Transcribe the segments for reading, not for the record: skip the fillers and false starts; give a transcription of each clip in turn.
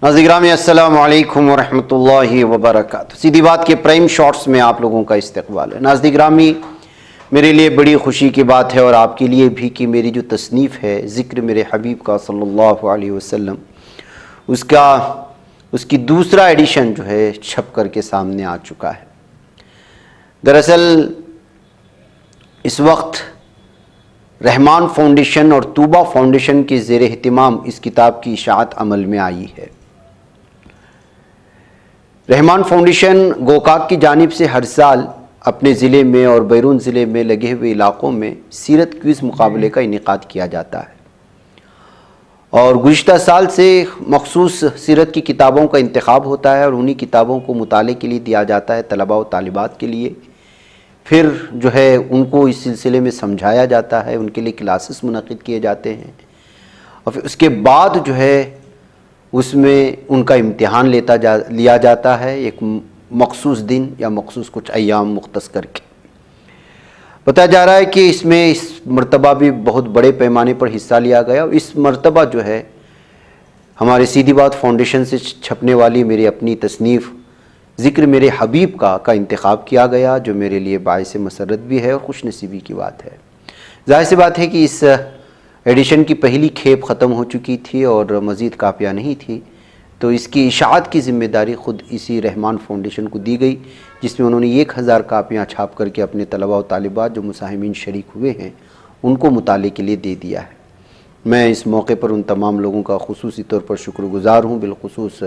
नाज़रीन ग्रामी अस्सलामु अलैकुम वरहमतुल्लाहि वबरकातुहू। सीधी बात के प्राइम शॉट्स में आप लोगों का इस्तकबाल है। नाज़रीन ग्रामी, मेरे लिए बड़ी खुशी की बात है और आपके लिए भी कि मेरी जो तसनीफ़ है ज़िक्र मेरे हबीब का सल्लल्लाहु अलैहि वसल्लम, उसकी दूसरा एडिशन जो है छप कर के सामने आ चुका है। दरअसल इस वक्त रहमान फाउंडेशन और तूबा फाउंडेशन के ज़ेर एहतिमाम इस किताब की इशाअत अमल में आई है। रहमान फाउंडेशन गोकाक की जानिब से हर साल अपने ज़िले में और बैरून ज़िले में लगे हुए इलाक़ों में सीरत क्विज़ मुकाबले का इनेकाद किया जाता है और गुज़िश्ता साल से मखसूस सीरत की किताबों का इंतखाब होता है और उन्हीं किताबों को मुताले के लिए दिया जाता है तलबा और तालिबात के लिए। फिर जो है उनको इस सिलसिले में समझाया जाता है, उनके लिए क्लासेस मुनक़िद किए जाते हैं और फिर उसके बाद जो है उसमें उनका इम्तिहान लिया जाता है एक मखसूस दिन या मखसूस कुछ अय्याम मुख्तस करके। बताया जा रहा है कि इसमें इस मरतबा भी बहुत बड़े पैमाने पर हिस्सा लिया गया और इस मरतबा जो है हमारे सीधी बात फाउंडेशन से छपने वाली मेरी अपनी तसनीफ़ ज़िक्र मेरे हबीब का इंतखाब किया गया, जो मेरे लिए बाइस मसरत भी है और खुश नसीबी की बात है। ज़ाहिर सी बात है कि इस एडिशन की पहली खेप ख़त्म हो चुकी थी और मज़ीद कापियाँ नहीं थी, तो इसकी इशाअत की ज़िम्मेदारी ख़ुद इसी रहमान फाउंडेशन को दी गई, जिसमें उन्होंने 1000 कापियाँ छाप करके अपने तलबा और तालिबात जो मुसाहिमीन शरीक हुए हैं उनको मुताले के लिए दे दिया है। मैं इस मौके पर उन तमाम लोगों का खुसूसी तौर पर शुक्रगुज़ार हूँ, बिलखुसूस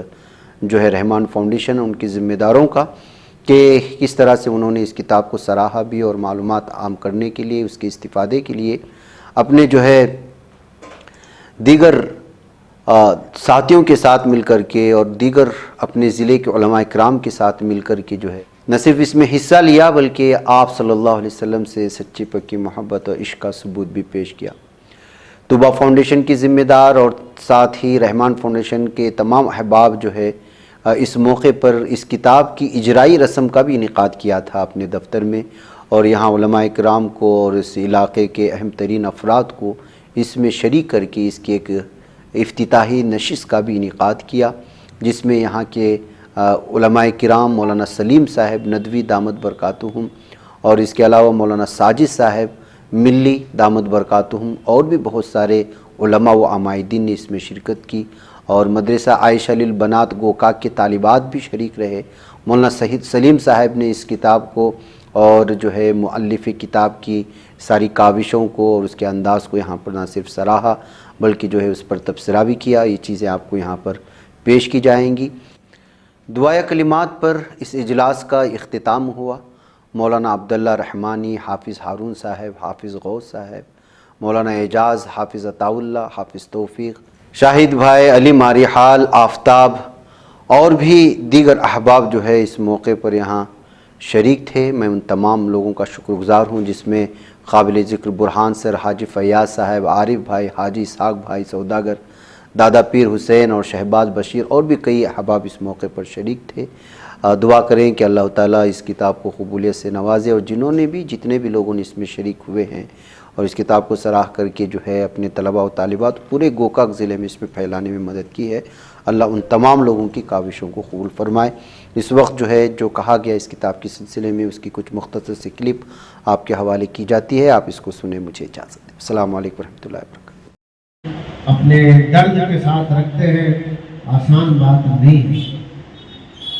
जो है रहमान फाउंडेशन उनके ज़िम्मेदारों का, कि किस तरह से उन्होंने इस किताब को सराहा भी और मालूमात आम करने के लिए, उसके इस्तिफ़ादे के लिए अपने जो है दीगर साथियों के साथ मिल कर के और दीगर अपने ज़िले के उलमा इकराम के साथ मिल कर के जो है न सिर्फ इसमें हिस्सा लिया बल्कि आप सल्लल्लाहु अलैहि वसल्लम से सच्ची पक्की मोहब्बत और इश्क का सबूत भी पेश किया। तूबा फाउंडेशन की ज़िम्मेदार और साथ ही रहमान फाउंडेशन के तमाम अहबाब जो है इस मौके पर इस किताब की इजराई रस्म का भी इनेकाद किया था अपने दफ्तर में और यहाँ उलमा इकराम को और इस इलाक़े के अहम तरीन अफराद को इसमें शरीक करके इसकी एक इफ्तिताही नशिस्त का भी इनेकाद किया, जिसमें यहाँ के उलमा इकराम मौलाना सलीम साहब नदवी दामद बरकातुहुम और इसके अलावा मौलाना साजिद साहब मिल्ली दामद बरकातुहुम और भी बहुत सारे उलमा व आमाइदीन ने इसमें शिरकत की और मदरसा आयशा लिल बनात गोकाक के तालिबात भी शरीक रहे। मौलाना सलीम साहब ने इस किताब को और जो है मुअल्लिफ़ किताब की सारी काविशों को और उसके अंदाज़ को यहाँ पर ना सिर्फ सराहा बल्कि जो है उस पर तबसरा भी किया। ये चीज़ें आपको यहाँ पर पेश की जाएंगी। दुआए कलिमात पर इस इजलास का इख्तिताम हुआ। मौलाना अब्दुल्ला रहमानी, हाफिज़ हारून साहब, हाफिज़ गौस साहब, मौलाना एजाज़, हाफिज़ अताउल्ला, हाफिज़ तौफ़ीक़, शाहिद भाई, अली मारिहाल, आफ्ताब और भी दीगर अहबाब जो है इस मौके पर यहाँ शरीक थे। मैं उन तमाम लोगों का शुक्रगुज़ार हूँ, जिसमें काबिल ज़िक्र बुरहान सर, हाजी फ़याज़ साहब, आरिफ भाई, हाजी इसहाक़ भाई सौदागर, दादा पीर हुसैन और शहबाज बशीर और भी कई अहबाब इस मौके पर शरीक थे। दुआ करें कि अल्लाह ताला इस किताब को कबूलियत से नवाजे और जितने भी लोगों ने इसमें शरीक हुए हैं और इस किताब को सराह करके जो है अपने तलबा और तालिबात पूरे गोकाक ज़िले में इसमें फैलाने में मदद की है, अल्लाह उन तमाम लोगों की काविशों को कबूल फरमाए। इस वक्त जो है जो कहा गया इस किताब के सिलसिले में उसकी कुछ मुख्तसर सी क्लिप आपके हवाले की जाती है, आप इसको सुने। मुझे इजाज़त दें। अस्सलामु अलैकुम रहमतुल्लाहि व बरकातुहू। अपने दर्द के साथ रखते हैं, आसान बात नहीं है।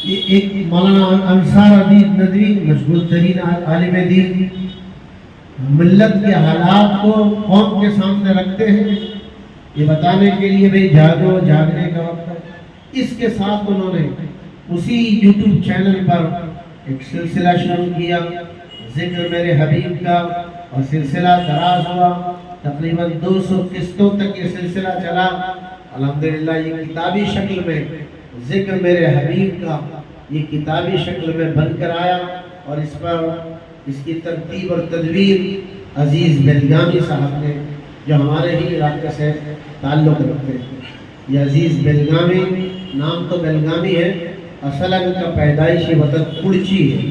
ये एक मौलाना अंसार अदीब नदवी मशगूल तरीन आलिम दीन मिल्लत के हालात को कौम के सामने रखते हैं, ये बताने के लिए भाई जागो, जागने का वक्त है। इसके साथ उन्होंने उसी यूट्यूब चैनल पर एक सिलसिला शुरू किया ज़िक्र मेरे हबीब का और सिलसिला दराज हुआ, तकरीबन 200 किस्तों तक ये सिलसिला चला। अल्हम्दुलिल्लाह ये किताबी शक्ल में ज़िक्र मेरे हबीब का ये किताबी शक्ल में बनकर आया और इस पर इसकी तरतीब और तदवीर अजीज़ बेलगामी साहब ने, जो हमारे ही इलाके से ताल्लुक़ रखते हैं। ये अजीज़ बेलगामी, नाम तो बेलगामी है, असल इनका पैदाइशी वतन कुर्ची है,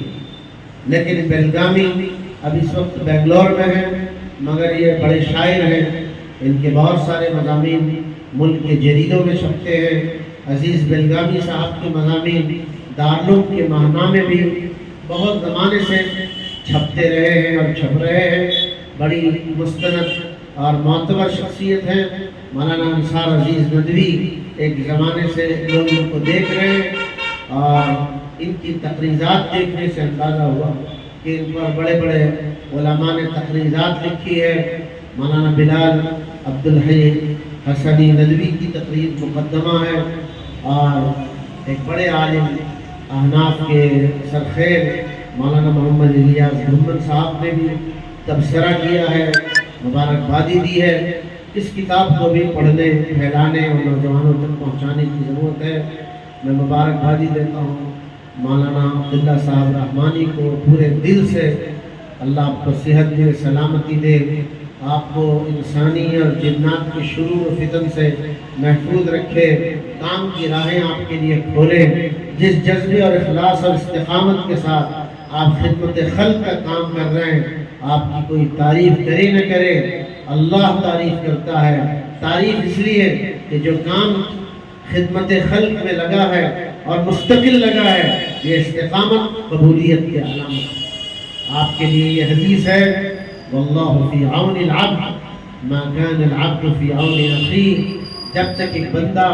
लेकिन बेलगामी अब इस वक्त बेंगलोर में है, मगर ये बड़े शायर हैं। इनके बहुत सारे मज़ामीन मुल्क के जरीदों में छपते हैं, عزیز بلگامی صاحب کے مضامین دارالعلوم کے ماہنامے بھی بہت زمانے سے چھپتے رہے ہیں اور چھپ رہے ہیں. بڑی مستند اور معتبر شخصیت ہے مولانا انصار عزیز ندوی. ایک زمانے سے لوگ ان کو دیکھ رہے ہیں اور ان کی تقریرات دیکھنے سے اندازہ ہوا کہ ان پر بڑے بڑے علماء نے تقریرات لکھی ہے. مولانا بلال عبدالحی حسنی ندوی کی تقریر مقدمہ ہے اور ایک بڑے عالم احناف کے سرخیر مولانا محمد الیاس گھمن صاحب نے بھی تبصرہ کیا ہے، مبارکبادی دی ہے. اس کتاب کو بھی پڑھنے پھیلانے اور نوجوانوں تک پہنچانے کی ضرورت ہے. میں مبارکبادی دیتا ہوں مولانا عبداللہ صاحب رحمانی کو پورے دل سے. اللہ آپ کو صحت دے، سلامتی دے، آپ کو انسانی اور جنات کے شرور و فتن سے محفوظ رکھے، کام کی راہیں آپ کے لیے کھولے. جس جذبے اور اخلاص اور استقامت کے ساتھ آپ خدمت خلق کا کام کر رہے ہیں، آپ کی کوئی تعریف کرے نہ کرے، اللہ تعریف کرتا ہے. تعریف اس لیے کہ جو کام خدمت خلق میں لگا ہے اور مستقل لگا ہے، یہ استقامت قبولیت کی علامت. آپ کے لیے یہ حدیث ہے، واللہ فی عون العبد ما کان العبد فی عون اخیہ. جب تک ایک بندہ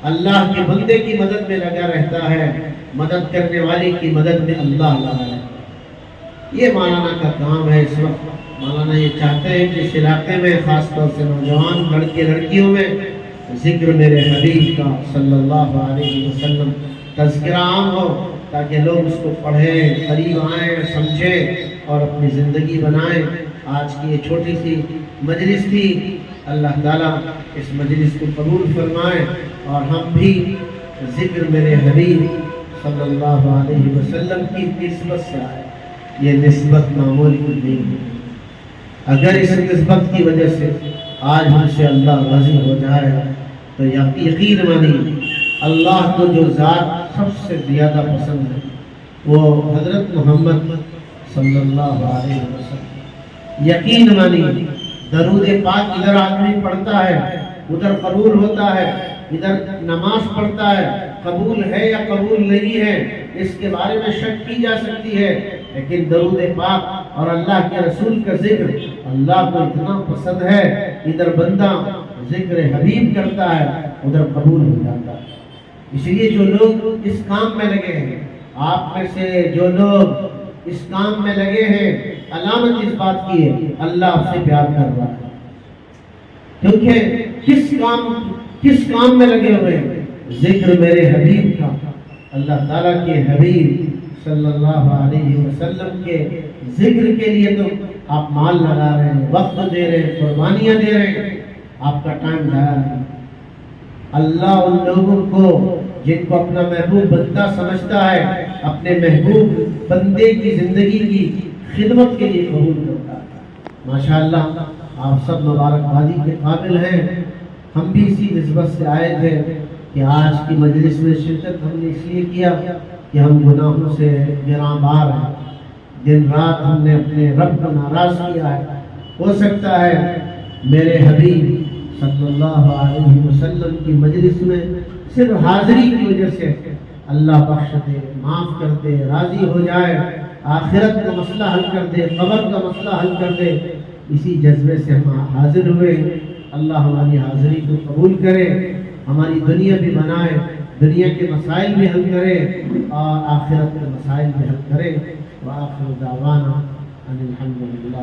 اللہ کے بندے کی مدد میں لگا رہتا ہے، مدد کرنے والے کی مدد میں اللہ لگا ہے. یہ مولانا کا کام ہے. اس وقت مولانا یہ چاہتے ہیں کہ اس علاقے میں خاص طور سے نوجوان لڑکے لڑکیوں میں ذکر میرے حبیب کا صلی اللہ علیہ وسلم تذکرہ عام ہو، تاکہ لوگ اس کو پڑھیں، قریب آئیں، سمجھیں اور اپنی زندگی بنائیں. آج کی یہ چھوٹی سی مجلس تھی، اللہ تعالیٰ اس مجلس کو قبول فرمائے اور ہم بھی ذکر میرے حبیب صلی اللہ علیہ وسلم کی نسبت سے آئے. یہ نسبت معمولی نہیں ہے. اگر اس نسبت کی وجہ سے آج ہم سے اللہ راضی ہو جائے تو یقین مانی اللہ کو جو ذات سب سے زیادہ پسند ہے وہ حضرت محمد صلی اللہ علیہ وسلم. یقین مانی درود پاک ادھر آدمی پڑھتا ہے، ادھر قبول ہوتا ہے، ادھر نماز پڑھتا ہے، قبول ہے یا قبول نہیں ہے اس کے بارے میں شک کی جا سکتی ہے. لیکن درود پاک اور اللہ کے رسول کا ذکر اللہ کو اتنا پسند ہے، ادھر بندہ ذکر حبیب کرتا ہے، ادھر قبول ہو جاتا ہے. اس لیے جو لوگ اس کام میں لگے ہیں، آپ میں سے جو لوگ اس کام میں لگے ہیں، علامت اس بات کی ہے اللہ آپ سے پیار کر رہا ہے. کیونکہ کس کام میں لگے ہوئے ہیں؟ ذکر میرے حبیب کا. اللہ تعالیٰ کے حبیب صلی اللہ علیہ وسلم کے ذکر کے لیے تو آپ مال لگا رہے ہیں، وقت دے رہے ہیں، قربانیاں دے رہے ہیں، آپ کا ٹائم ضائع نہیں. اللہ ان لوگوں کو جن کو اپنا محبوب بندہ سمجھتا ہے، اپنے محبوب بندے کی زندگی کی خدمت کے لیے قبول کرتا ہے. ماشاءاللہ آپ سب مبارکبادی کے قابل ہیں. ہم بھی اسی نسبت سے آئے تھے کہ آج کی مجلس میں شرکت ہم نے اس لیے کیا کہ ہم گناہوں سے گراں بار ہیں. دن رات ہم نے اپنے رب کو ناراض کیا ہے. ہو سکتا ہے میرے حبیب صلی اللہ علیہ وسلم کی مجلس میں صرف حاضری کی وجہ سے اللہ بخش دے، معاف کر دے، راضی ہو جائے، آخرت کا مسئلہ حل کر دے، قبر کا مسئلہ حل کر دے. اسی جذبے سے ہم حاضر ہوئے. اللہ ہماری حاضری کو قبول کرے، ہماری دنیا بھی بنائے، دنیا کے مسائل بھی حل کرے اور آخرت کے مسائل بھی حل کرے. وآخر دعوانا ان الحمد للہ.